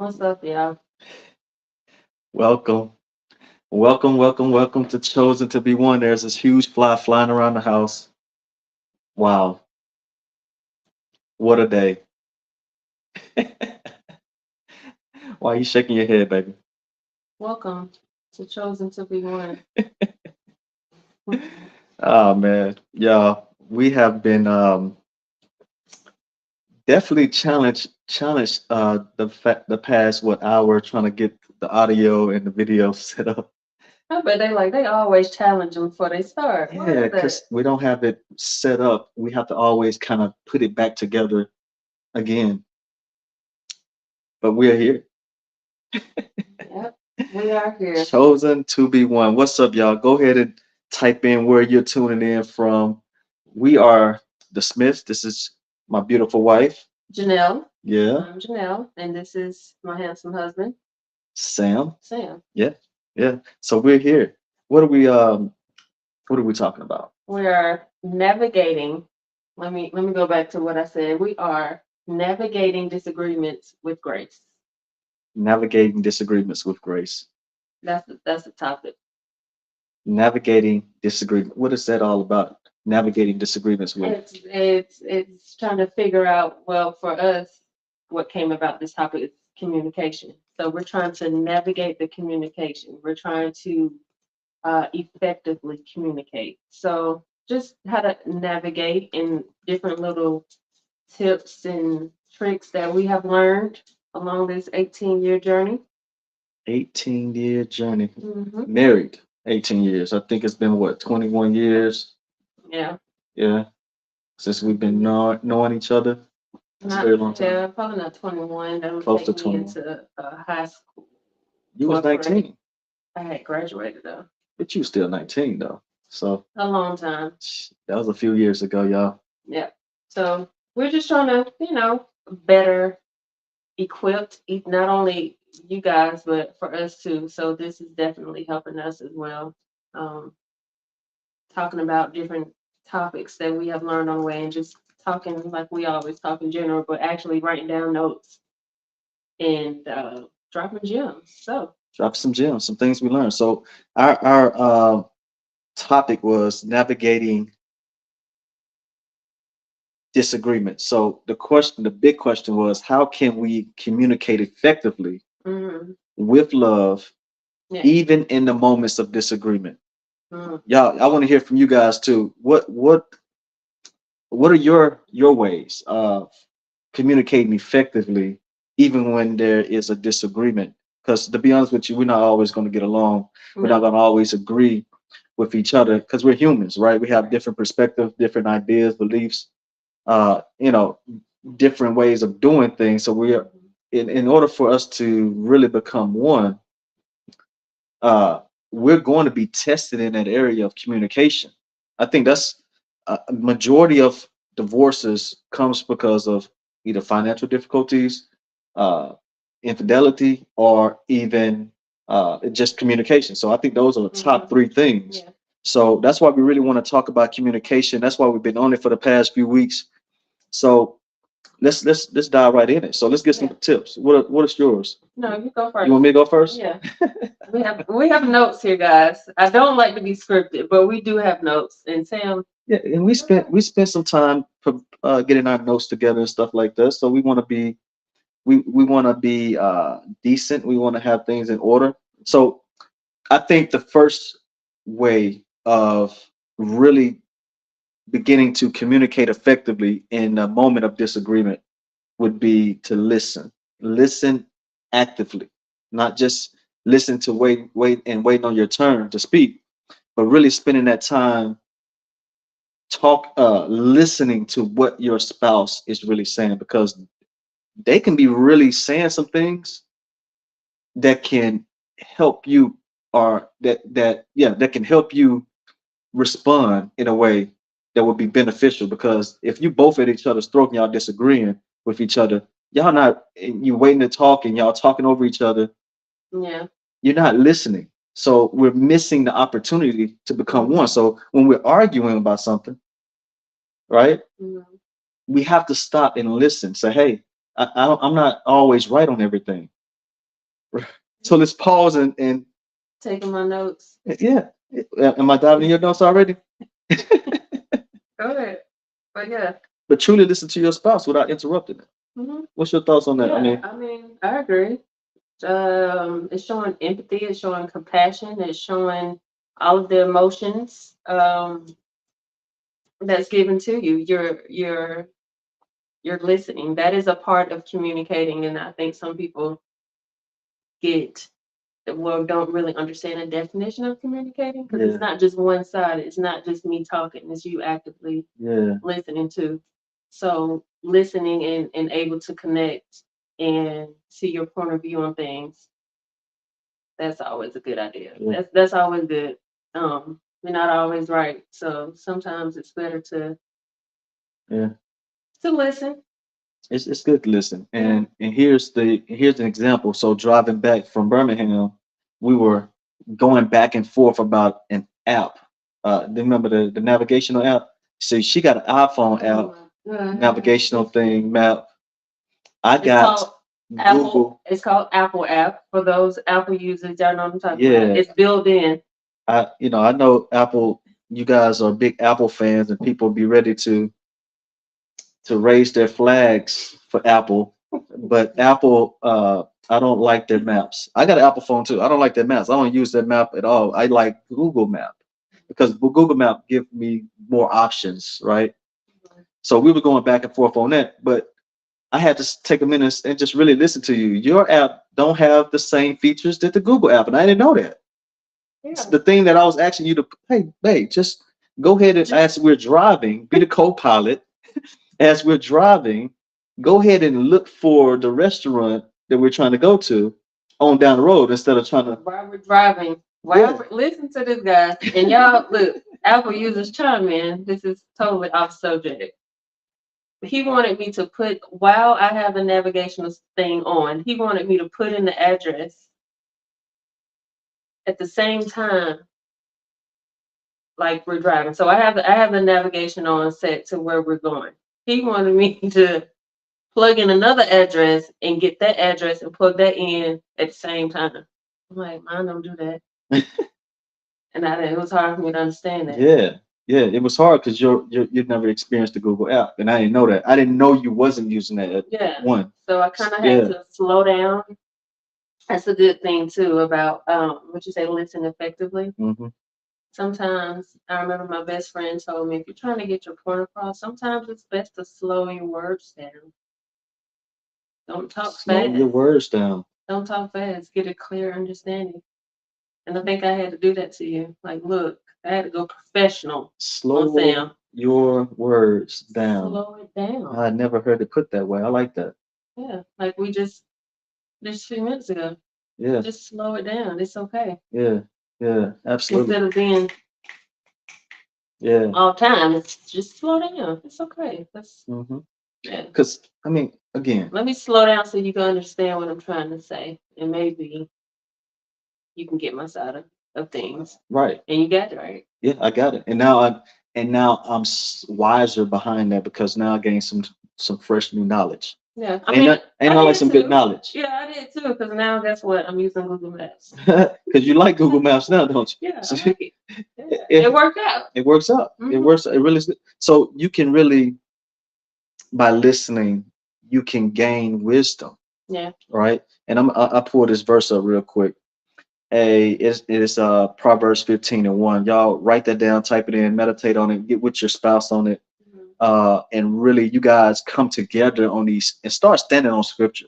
What's up, y'all? Welcome, welcome to Chosen to Be One. There's this huge fly flying around the house. Wow, what a day. Why are you shaking your head, baby? Welcome to Chosen to Be One. Oh man, y'all, we have been definitely challenged the past hour trying to get the audio and the video set up. I bet they always challenge them before they start. Why Yeah, is that? because we don't have it set up. We have to always kind of put it back together again. But we're here. Yep, we are here. Chosen to be one. What's up, y'all? Go ahead and type in where you're tuning in from. We are the Smiths. This is my beautiful wife. Janelle, Yeah. I'm Janelle, and this is my handsome husband, Sam. Sam. Yeah. Yeah. So we're here. What are we talking about? We are navigating. Let me go back to what I said. We are navigating disagreements with grace. Navigating disagreements with grace. That's the topic. Navigating disagreement. What is that all about? Navigating disagreements with. It's trying to figure out, well, for us, what came about this topic is communication. So we're trying to navigate the communication. We're trying to effectively communicate. So just how to navigate in different little tips and tricks that we have learned along this 18-year journey. 18-year journey. Hmm. Married 18 years. I think it's been what, 21 years? Yeah, Yeah. Since we've been knowing each other. That's a not very long time. yeah, probably not 21. That would Close take to me 21. into high school, You was 12th grade. 19, I had graduated though. but you still 19 though. So A long time. that was a few years ago, y'all. Yeah. So we're just trying to, better equipped, not only you guys, but for us too. So this is definitely helping us as well. Um, Talking about different topics that we have learned on the way and just talking like we always talk in general, but actually writing down notes and dropping gems. So, Drop some gems, some things we learned. So our topic was navigating disagreement. So the big question was, how can we communicate effectively mm, with love, yeah. even in the moments of disagreement? Mm, Y'all, I want to hear from you guys too. What are your ways of communicating effectively, even when there is a disagreement? Because to be honest with you, we're not always going to get along. We're not no. going to always agree with each other because we're humans, right? We have different perspectives, different ideas, beliefs, uh, you know, different ways of doing things. So we are, in order for us to really become one, uh, we're going to be tested in that area of communication. I think that's a majority of divorces comes because of either financial difficulties, uh, infidelity, or even just communication. So I think those are the top Mm-hmm. three things. Yeah. So that's why we really want to talk about communication. That's why we've been on it for the past few weeks. So let's dive right in it. So let's get some Yeah. tips. What is yours? No, you go You want first. me to go first? Yeah. We have notes here, guys. I don't like to be scripted, but we do have notes. And Sam, Yeah, and we spent some time getting our notes together and stuff like that. So we want to be decent. We want to have things in order. So I think the first way of really beginning to communicate effectively in a moment of disagreement would be to listen. Listen actively, not just listen to waiting on your turn to speak, but really spending that time listening to what your spouse is really saying, because they can be really saying some things that can help you, or that can help you respond in a way that would be beneficial. Because if you both at each other's throat and y'all disagreeing with each other, y'all not, and you waiting to talk and y'all talking over each other, yeah. you're not listening. So we're missing the opportunity to become one. Mm-hmm. So when we're arguing about something, right, Mm-hmm. we have to stop and listen. Say, hey, I'm not always right on everything. So let's pause and Taking my notes. yeah. Am I diving in your notes already? Go ahead. But yeah. But truly listen to your spouse without interrupting it. Hmm. What's your thoughts on that? Yeah, I mean, I agree. It's showing empathy, it's showing compassion, it's showing all of the emotions that's given to you. You're listening. That is a part of communicating, and I think some people get well don't really understand the definition of communicating because Yeah, it's not just one sided. It's not just me talking. It's you actively yeah, listening to. So listening and able to connect and see your point of view on things, that's always a good idea. yeah, That's always good. We're not always right. So sometimes it's better yeah. to listen. It's good to listen. Yeah. And here's an example. So driving back from Birmingham, we were going back and forth about an app. Remember the navigational app? So she got an iPhone app, navigational thing, map. I It's got called Apple. Google. It's called Apple app for those Apple users. Y'all know what I'm talking about. Yeah, It's built in. I know Apple. You guys are big Apple fans, and people be ready to raise their flags for Apple. But Apple, I don't like their maps. I got an Apple phone too. I don't like their maps. I don't use their map at all. I like Google Map because Google Map give me more options, right? So we were going back and forth on that, but I had to take a minute and just really listen to you. Your app don't have the same features that the Google app, and I didn't know that. It's Yeah. the thing that I was asking you to, hey, babe, just go ahead and as we're driving, be the co-pilot. As we're driving, go ahead and look for the restaurant that we're trying to go to on down the road instead of trying to. While we're driving, listen to this guy, and y'all look. Apple users chime in. This is totally off subject. He wanted me to put while I have the navigational thing on. He wanted me to put in the address at the same time like we're driving. So I have the navigation on set to where we're going. He wanted me to plug in another address and get that address and plug that in at the same time. I'm like, mine don't do that. And it was hard for me to understand that. Yeah, yeah, it was hard because you've never experienced the Google app, and I didn't know that. I didn't know you wasn't using that at Yeah. one. So I kind of had Yeah. to slow down. That's a good thing too about what you say, listen effectively. Hmm. Sometimes I remember my best friend told me if you're trying to get your point across, sometimes it's best to slow your words down. Don't talk Slow your fast. words down. Don't talk fast. Get a clear understanding. And I think I had to do that to you. Like, look, I had to go professional on Slow Sam. your words down. Slow it down. I never heard it put that way. I like that. Yeah, like we just a few minutes ago. Yeah, Just slow it down. It's okay. yeah, yeah, absolutely. Instead of being Yeah. all time, it's just slow down. It's okay. Hmm. Yeah. Because I mean, again, Let me slow down so you can understand what I'm trying to say, and maybe you can get my side of things. right? And you got it right. Yeah, I got it. And now I'm wiser behind that because now I gained some fresh new knowledge. Yeah, I Ain't mean, that ain't I that like did some good too. knowledge? Yeah, I did too. Because now, guess what? I'm using Google Maps. Because you like Google Maps now, don't you? Yeah, I So like it. Yeah, it, it worked out. it works out. It Hmm. works. It really is. So you can really, by listening, you can gain wisdom, Yeah. right? And I pull this verse up real quick. It's Proverbs 15:1. Y'all write that down, type it in, meditate on it, get with your spouse on it, Mhm. and really you guys come together on these and start standing on scripture,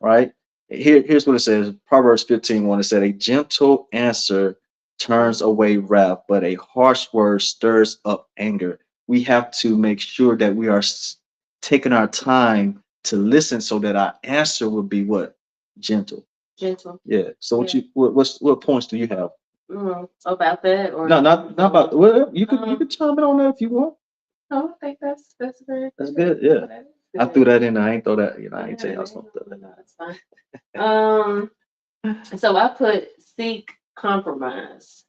right? Here's what it says. Proverbs 15:1. It said, "A gentle answer turns away wrath, but a harsh word stirs up anger." We have to make sure that we are taking our time to listen so that our answer will be what? Gentle. Gentle. Yeah. So Yeah. what points do you have? About that or No, not about well, you um, could chime in on that if you want. no, I think that's very That's good. good. Yeah. That is I threw good. that in there. I ain't throw that, I ain't tell Yeah, y'all something. no, it's fine. Um, so I put seek compromise.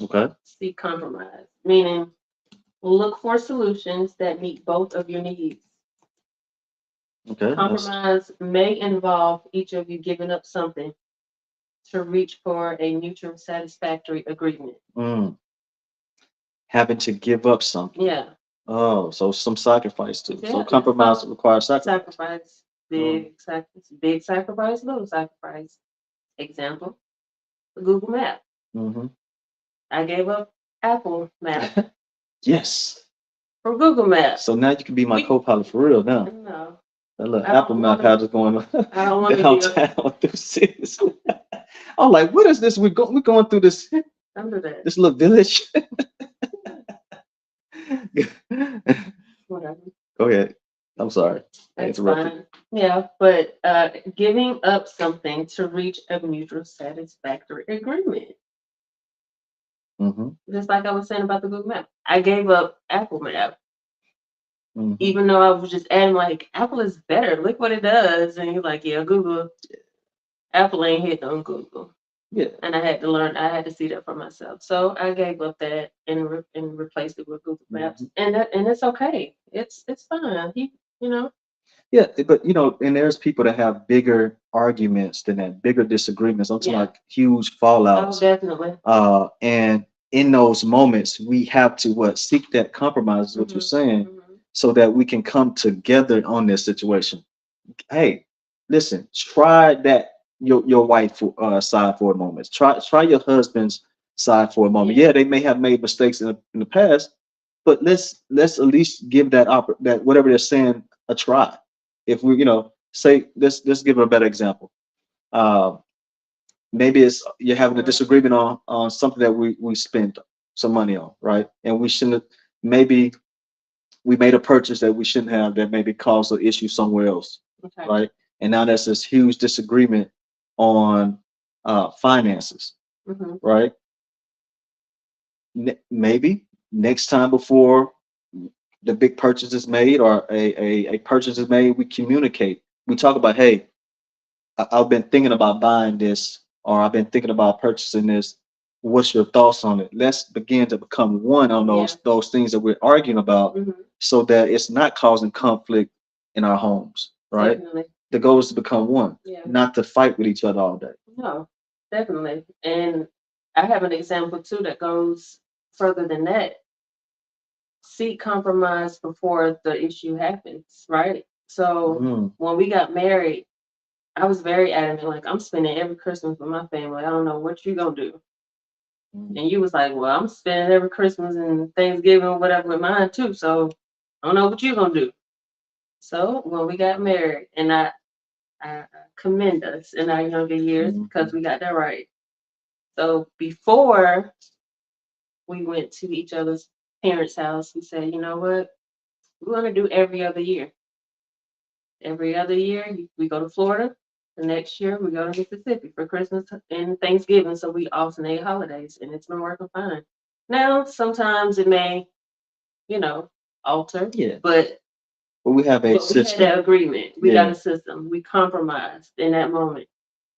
Okay. Seek compromise, meaning look for solutions that meet both of your needs. Okay. Compromise may involve each of you giving up something to reach for a mutual satisfactory agreement. Mm, having to give up something. Yeah. Oh, so some sacrifice too. So Yeah. compromise requires sacrifice. Sacrifice, Mm, big sacrifice, little sacrifice. Example, Google Map. hmm. I gave up Apple Map Yes. for Google Map. So now you can be my We co-pilot for real now. no, That little I Apple don't map want to. had us going I don't want to be a downtown through cities. I'm like, what is this? We're going through under that. this little village. Whatever. Go ahead. I'm sorry. I That's interrupted. fine. Yeah, but giving up something to reach a mutual satisfactory agreement. Hmm. Just like I was saying about the Google Map. I gave up Apple Map, Hmm. even though I was just adding like Apple is better. Look what it does. And you're like, yeah, Google, Apple ain't hit on Google. Yeah. And I had to learn, I had to see that for myself. So I gave up that and replaced it with Google Maps. Hmm. And it's okay. It's fine. You know. Yeah, but and there's people that have bigger arguments than that, bigger disagreements. I'm talking Yeah. like huge Oh, fallouts. definitely. And in those moments, we have to seek that compromise, is what you're Hmm. saying, Hmm. so that we can come together on this situation. Hey, listen, try that your wife side for a moment. Try your husband's side for a moment. Yeah. Yeah, they may have made mistakes in the past, but let's at least give that whatever they're saying a try. If we say let's give a better example. Uh, maybe it's you're having a disagreement on something that we spent some money on, right? And we shouldn't. Maybe we made a purchase that we shouldn't have that maybe caused an issue somewhere else, Okay. right? And now there's this huge disagreement on finances, Hmm. right? Maybe next time before the big purchase is made or a purchase is made, we communicate. We talk about, hey, I've been thinking about buying this, or I've been thinking about purchasing this. What's your thoughts on it? Let's begin to become one on Yeah. those things that we're arguing about, Hmm. so that it's not causing conflict in our homes, right? Definitely. The goal is to become one, Yeah. not to fight with each other all day. No, definitely. And I have an example too that goes further than that. Seek compromise before the issue happens, right? So Mm, when we got married, I was very adamant, like I'm spending every Christmas with my family. I don't know what you gonna do. mm, And you was like, well, I'm spending every Christmas and Thanksgiving, whatever, with mine too. So I don't know what you gonna do. So when we got married, and I commend us in our younger years because mhm. we got that right. So before we went to each other's parents' house, we said, you know what? We're gonna do every other year. Every other year, we go to Florida. The next year, we go to Mississippi for Christmas and Thanksgiving. So we alternate holidays, and it's been working fine. Now, sometimes it may, you know, alter, Yeah, but but we have a we had system. that agreement. We got Yeah, a system. We compromised in that moment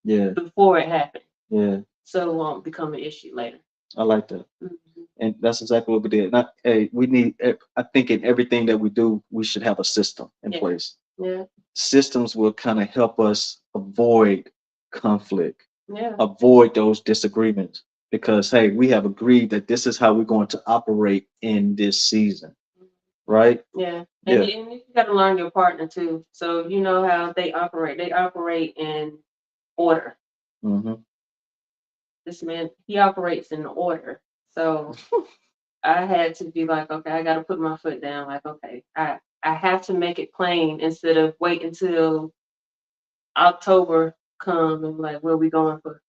yeah, before it happened, yeah. so it won't become an issue later. I like that. Mhm. And that's exactly what we did. Not, hey, we need. I think in everything that we do, we should have a system in Yeah, place. yeah, Systems will kind of help us avoid conflict, yeah, avoid those disagreements, because hey, we have agreed that this is how we're going to operate in this season, right? yeah. And Yeah. you got to learn your partner too. So you know how they operate. They operate in order. Hmm. This man, he operates in order. So I had to be like, okay, I got to put my foot down. Like, okay, I have to make it plain instead of wait until October come and like, where we going for?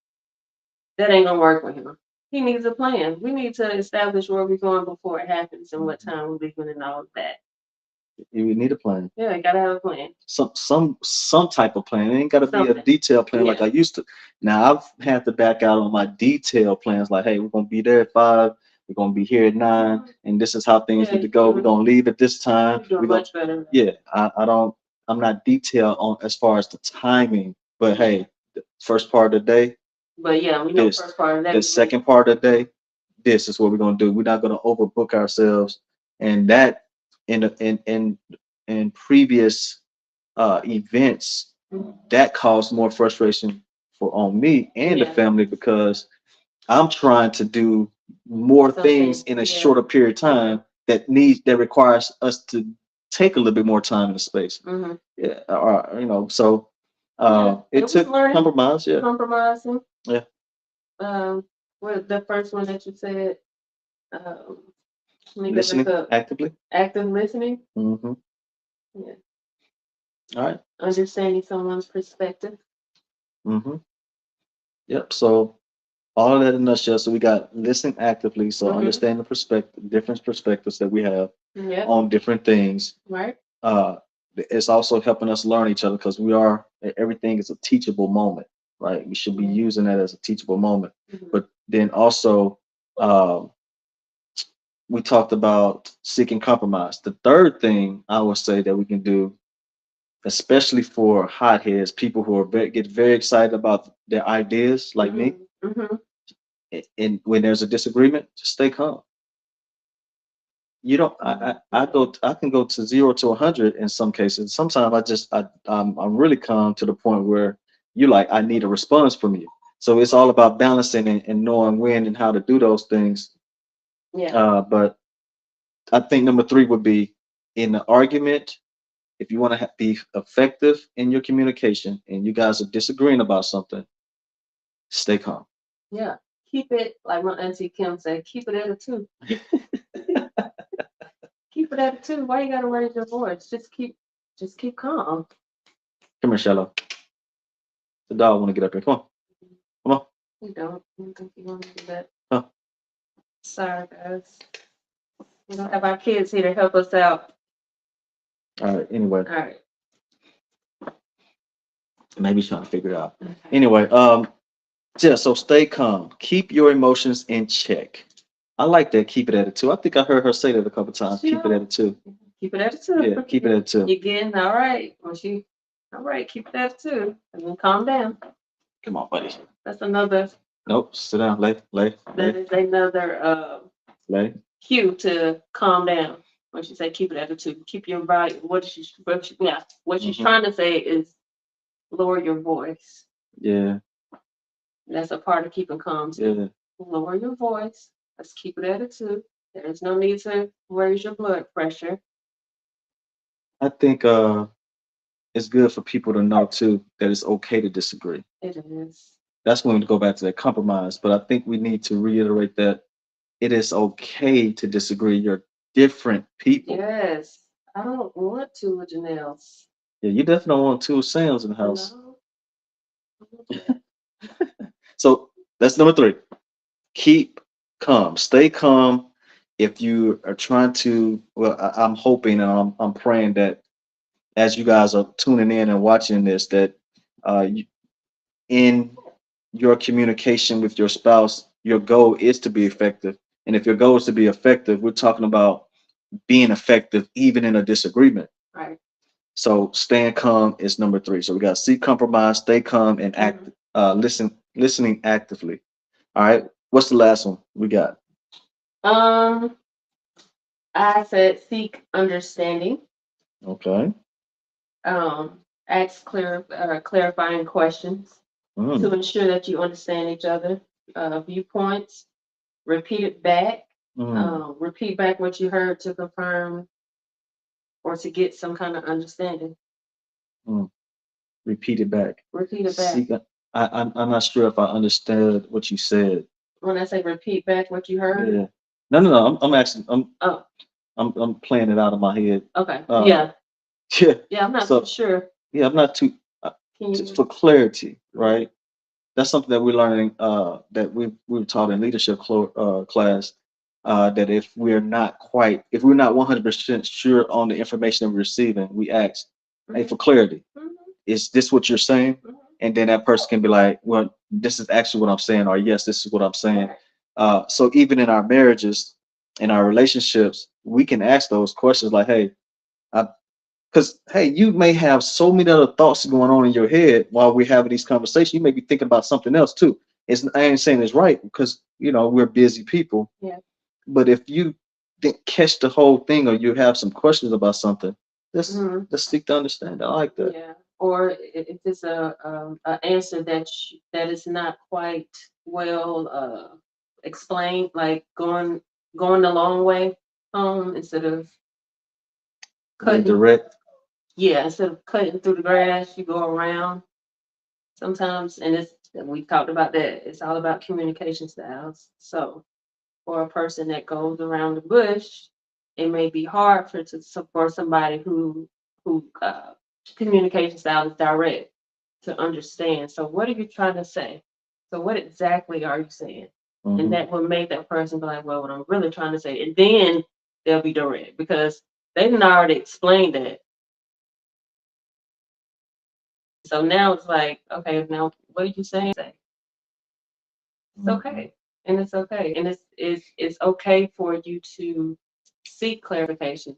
That ain't gonna work with him. He needs a plan. We need to establish where we're going before it happens and what time we're leaving and all of that. You need a plan. Yeah, you gotta have a plan. Some type of plan. It ain't got to be a Something. detailed plan like Yeah. I used to. Now I've had to back out on my detailed plans. Like, hey, we're gonna be there at 5. We're gonna be here at 9, Mhm. and this is how things Yeah, need to go. We're gonna leave at this time. you're doing We're gonna, much better. yeah. I don't. I'm not detailed on as far as the timing. But Yeah. hey, the first part of the day, But yeah, we know this. first part of that. The second part of the day, this is what we're gonna do. We're not gonna overbook ourselves, and that in previous events Mhm. that cause more frustration for on me and the Yeah. family because I'm trying to do more things Something, in a yeah. shorter period of time that requires us to take a little bit more time in the space. Mhm. Yeah, or so Yeah, it it was took learning, compromise. Yeah, compromising. yeah, What the first one that you said? Um, Let me get back listening up. actively. Active listening. Hmm. Yeah. All right. Understanding someone's perspective. Mm-hmm. Yep. So all of that in a nutshell. So we got listening actively. So Mhm. understand the perspective, different perspectives that we have Yep. on different things. Right. Uh, it's also helping us learn each other because everything is a teachable moment, right? We should be Mhm. using that as a teachable moment. Mhm. But then also, um, we talked about seeking compromise. The third thing I would say that we can do, especially for hotheads, people who get very excited about their ideas, like me, Mhm. Mhm. and when there's a disagreement, just stay calm. You don't. I can go to 0 to 100 in some cases. Sometimes I'm really calm to the point where you like I need a response from you. So it's all about balancing and knowing when and how to do those things. Yeah. But I think number three would be in the argument. If you want to be effective in your communication and you guys are disagreeing about something, stay calm. Yeah. Keep it like my auntie Kim said. Keep it at a two. Keep it at a two. Why you gotta raise your voice? Just keep calm. Come here, Shallow. The dog want to get up here. Come on, come on. You don't. I don't think you want to do that. Huh. Sorry, guys. We don't have our kids here to help us out. All right. Anyway, All right. maybe he's trying to figure it out. Okay. Anyway, yeah. So stay calm. Keep your emotions in check. I like that. Keep it at a two. I think I heard her say that a couple times. Keep it Yeah. at a two. Keep it at a two. Yeah. Keep it at a two. You getting all right? All right. Keep it at a two, and then calm down. Come on, buddy. That's another. Nope. Sit down. That is another lay. cue to calm down. When she say keep it at a two, keep your body. What she's Mhm. trying to say is lower your voice. Yeah. That's a part of keeping calm too. Yeah. Lower your voice. Let's keep it at a two. There is no need to raise your blood pressure. I think it's good for people to know too that it's okay to disagree. It is. That's when we go back to that compromise. But I think we need to reiterate that it is okay to disagree. You're different people. Yes. I don't want to with Jeanelle's. Yeah, you definitely don't want two Sams in the house. No. So that's number three. Keep calm. Stay calm. If you are trying to, well, I'm hoping and I'm praying that as you guys are tuning in and watching this, that in your communication with your spouse, your goal is to be effective. And if your goal is to be effective, we're talking about being effective even in a disagreement. Right. So staying calm is number three. So we got seek compromise, stay calm, and listening actively. All right. What's the last one we got? Um, I said seek understanding. Okay. Ask clarifying questions to Mm, ensure that you understand each other. Viewpoints. Repeat it back. mm, Repeat back what you heard to confirm or to get some kind of understanding. mm. Repeat it back. Repeat it back. Seek. I'm not sure if I understood what you said. When I say repeat back what you heard. Yeah. No, no, no. I'm actually Oh, I'm playing it out of my head. okay. Uh, Yeah. yeah. Yeah, I'm not too So sure. yeah, I'm not too. Can Just you? for clarity, right? That's something that we're learning. That we were taught in leadership class. That if we're not 100% sure on the information that we're receiving, we ask, "Hey, for clarity, Mhm. is this what you're saying?" Mhm. And then that person can be like, "Well, this is actually what I'm saying," or "Yes, this is what I'm saying." Right. So even in our marriages, in our relationships, we can ask those questions like, "Hey, because hey, you may have so many other thoughts going on in your head while we're having these conversations. You may be thinking about something else too. I ain't saying it's right because we're busy people. Yeah. But if you didn't catch the whole thing or you have some questions about something, Let's seek to understand. I like that. Yeah. Or if it's a answer that is not quite well explained, like going the long way home instead of Being cutting. direct. Yeah, instead of cutting through the grass, you go around sometimes. And we talked about that. It's all about communication styles. So for a person that goes around the bush, it may be hard for somebody who communication style is direct to understand. So what are you trying to say? So what exactly are you saying? And that will make that person be like, well, what I'm really trying to say, and then they'll be direct because they didn't already explain that. So now it's like, okay, now what are you saying? It's okay. And it's okay. And it's okay for you to seek clarification.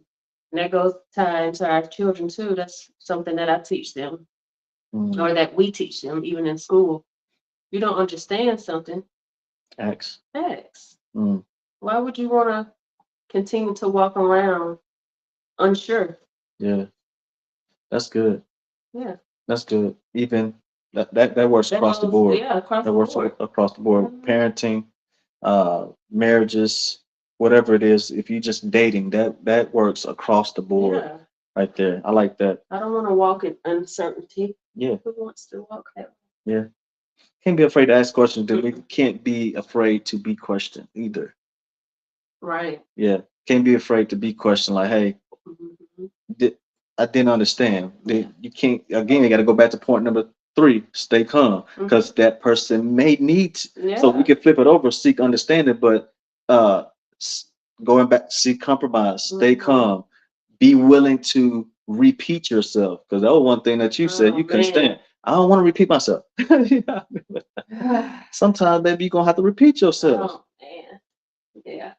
And that goes time to our children too. That's something that I teach them or that we teach them even in school. You don't understand something, Ask. ask. Why would you want to continue to walk around unsure? Yeah, that's good. Yeah. That's good. Even that works That across the goes, board. yeah, across That the works board. across the board. Parenting, marriages, whatever it is. If you just dating, that works across the board Yeah. right there. I like that. I don't want to walk in uncertainty. Yeah, Who wants to walk that yeah. Can't be afraid to ask questions, but we can't be afraid to be questioned either. way? Right. Yeah, can't be afraid to be questioned. Like, hey, Mhm. di- I didn't understand. Yeah. You can't. Again, you got to go back to point number three. Stay calm, because that person may need. So we Yeah. can flip it over, seek understanding, but uh, s- going back, seek compromise. Stay calm. Be willing to repeat yourself, because that was one thing that you said Oh you couldn't man. stand. I don't want to repeat myself. Sometimes, baby, you're gonna have to repeat yourself. Oh man. Yeah.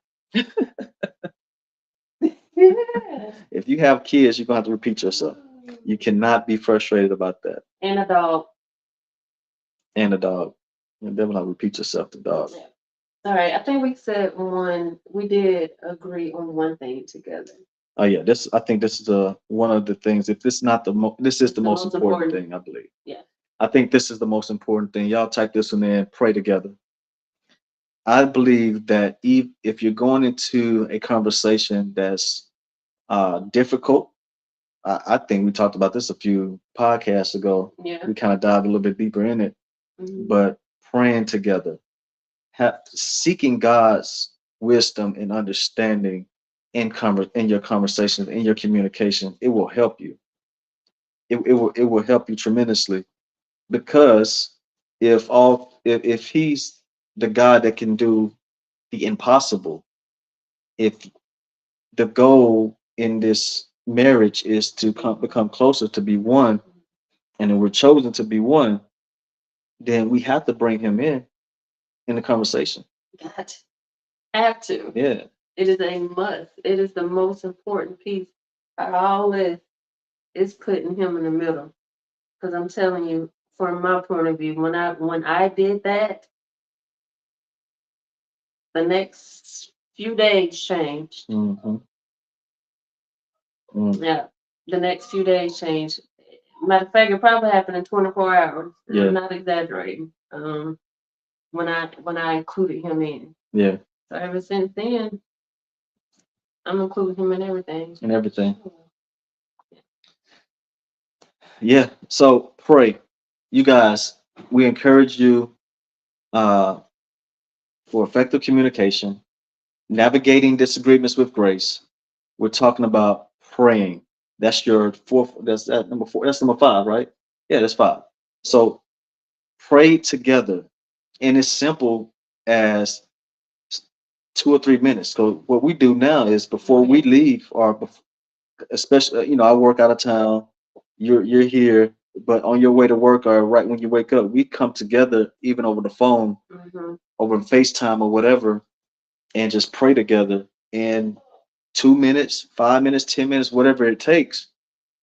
Yeah. If you have kids, you're gonna have to repeat yourself. You cannot be frustrated about that. And a dog. And a dog. You never not repeat yourself to dog. Yeah. All right. I think we said we did agree on one thing together. Oh yeah, this I think this is one of the things. If this not this is It's the the most most important important. thing, I believe. Yeah. I think this is the most important thing. Y'all type this one in, pray together. I believe that if you're going into a conversation that's difficult, I think we talked about this a few podcasts ago. Yeah. We kind of dived a little bit deeper in it, but praying together, seeking God's wisdom and understanding in your conversations, in your communication, it will help you. It will help you tremendously, because if he's the God that can do the impossible, if the goal in this marriage is to become closer, to be one, and then we're chosen to be one, then we have to bring him in the conversation. Got have to. Yeah. It is a must. It is the most important piece. All this is putting him in the middle. Because I'm telling you, from my point of view, when I did that, the next few days changed. Mm-hmm. Yeah, the next few days changed. Matter of fact, it probably happened in 24 hours. Yeah. I'm not exaggerating. When I included him in. Yeah. So ever since then, I'm including him in everything. And everything. Yeah. So pray, you guys. We encourage you uh, for effective communication, navigating disagreements with grace. We're talking about praying. That's your fourth. That's that number four. That's number five, right? Yeah, that's five. So pray together, and it's simple as 2 or 3 minutes. So what we do now is before we leave, or especially, I work out of town. You're here, but on your way to work or right when you wake up, we come together even over the phone, over FaceTime or whatever, and just pray together in 2 minutes, 5 minutes, 10 minutes, whatever it takes.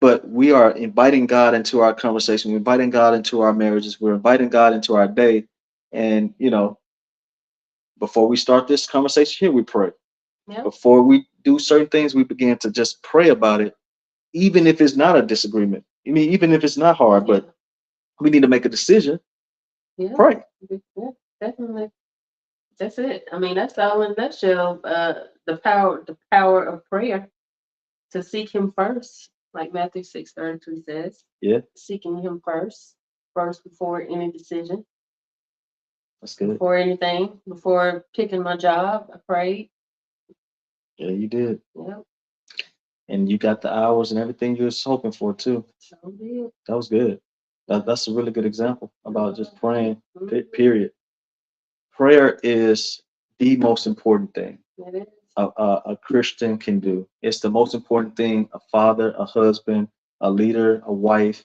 But we are inviting God into our conversation. We're inviting God into our marriages. We're inviting God into our day. And before we start this conversation here, we pray. Yep. Before we do certain things, we begin to just pray about it, even if it's not a disagreement. I mean, even if it's not hard, Yeah. but we need to make a decision. Yeah. Pray. Yeah, definitely. That's it. I mean, that's all in a nutshell. The power of prayer, to seek Him first, like Matthew 6:32 says. Yeah, Seeking Him first before any decision, that's good. before anything, before picking my job. I prayed. Yeah, you did. Yep, And you got the hours and everything you was hoping for too. so did. That was good. That's a really good example about just praying, period. Prayer is the most important thing It is. a Christian can do. It's the most important thing a father, a husband, a leader, a wife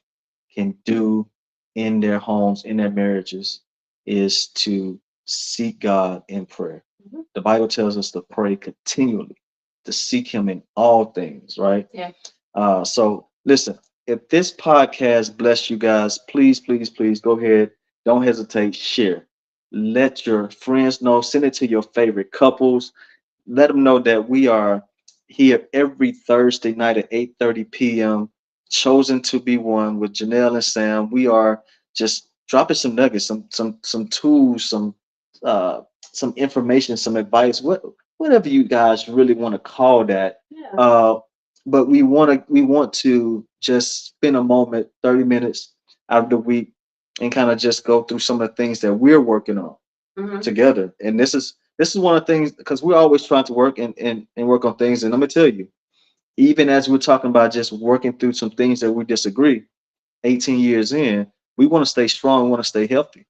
can do in their homes, in their marriages, is to seek God in prayer. Mhm. The Bible tells us to pray continually, to seek Him in all things, right? Yeah. So listen, if this podcast bless you guys, please, please, please go ahead. Don't hesitate. Share. Let your friends know. Send it to your favorite couples. Let them know that we are here every Thursday night at 8:30 p.m. Chosen to be one with Jeanell and Sam. We are just dropping some nuggets, some tools, uh some information, some advice, whatever you guys really want to call that. Yeah. But we want to just spend a moment, 30 minutes out of the week, and kind of just go through some of the things that we're working on Hmm. together. And this is one of the things, because we're always trying to work and work on things. And I'm gonna tell you, even as we're talking about just working through some things that we disagree, 18 years in, we want to stay strong, we want to stay healthy.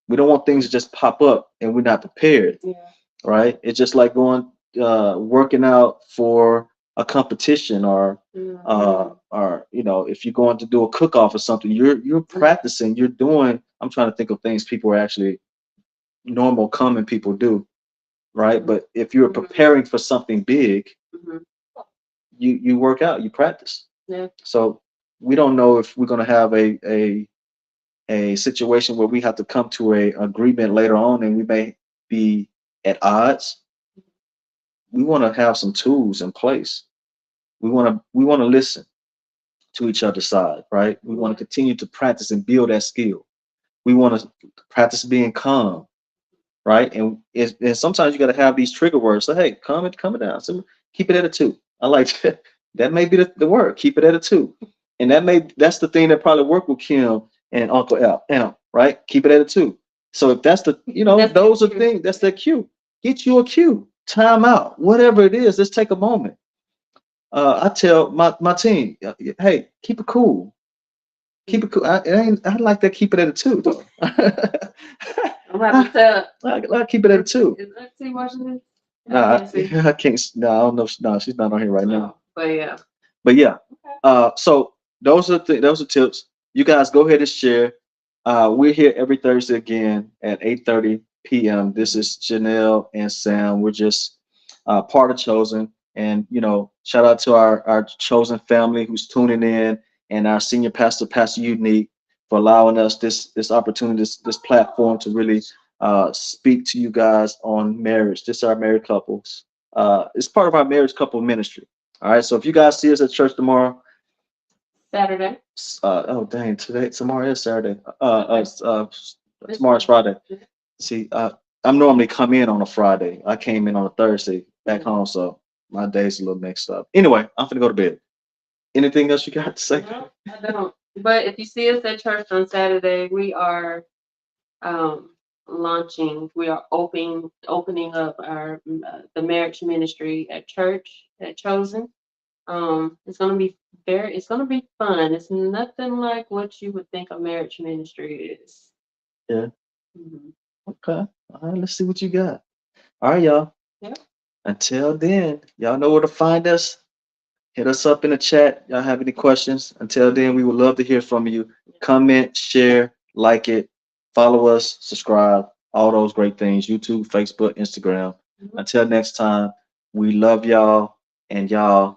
We don't want things to just pop up and we're not prepared, Yeah. right? It's just like going working out for a competition, Hmm. or if you're going to do a cook off or something, you're practicing, you're doing. I'm trying to think of things people are actually normal common people do, right? But if you're Hmm. preparing for something big, Hmm. you work out, you practice. Yeah. So we don't know if we're going to have a situation where we have to come to a agreement later on, and we may be at odds. We want to have some tools in place. We want to listen to each other's side, right? We want Yeah. to continue to practice and build that skill. We want to practice being calm, right? And sometimes you got to have these trigger words. So hey, calm it down. So keep it at a two. I like that. That may be the word. Keep it at a two. And that's the thing that probably worked with Kim and Uncle L, right? Keep it at a two. So if that's That's the those are cue. things, that's their cue. Get you a cue. Time out. Whatever it is, let's take a moment. I tell my team, hey, keep it cool. Keep it cool. I like that. Keep it at a two, though. I'm about to tell. I keep it at a two. Is Auntie watching this? I Nah, can't see. I can't. No, I don't know. No, she's not on here right now. No, but yeah. But yeah. Okay. So those are tips. You guys go ahead and share. We're here every Thursday again at 8:30 p.m. This is Jeanell and Sam. We're just part of Chosen, and shout out to our Chosen family who's tuning in, and our senior pastor, Pastor Unique, for allowing us this opportunity, this platform to really speak to you guys on marriage. This is our married couples. It's part of our marriage couple ministry. All right. So if you guys see us at church tomorrow, Saturday. oh dang, tomorrow is Saturday. Okay. This Tomorrow's one. Friday. See, I'm normally come in on a Friday. I came in on a Thursday back home, so my day's a little mixed up. Anyway, I'm gonna go to bed. Anything else you got to say? No, I don't. But if you see us at church on Saturday, we are um, launching. We are opening up our the marriage ministry at church at Chosen. It's gonna be It's gonna be fun. It's nothing like what you would think a marriage ministry is. Yeah. Mhm. Okay. All right. Let's see what you got. All right, y'all. Yeah. Until then, y'all know where to find us. Hit us up in the chat. Y'all have any questions? Until then, we would love to hear from you. Comment, share, like it, follow us, subscribe, all those great things. YouTube, Facebook, Instagram. Mhm. Until next time, we love y'all and y'all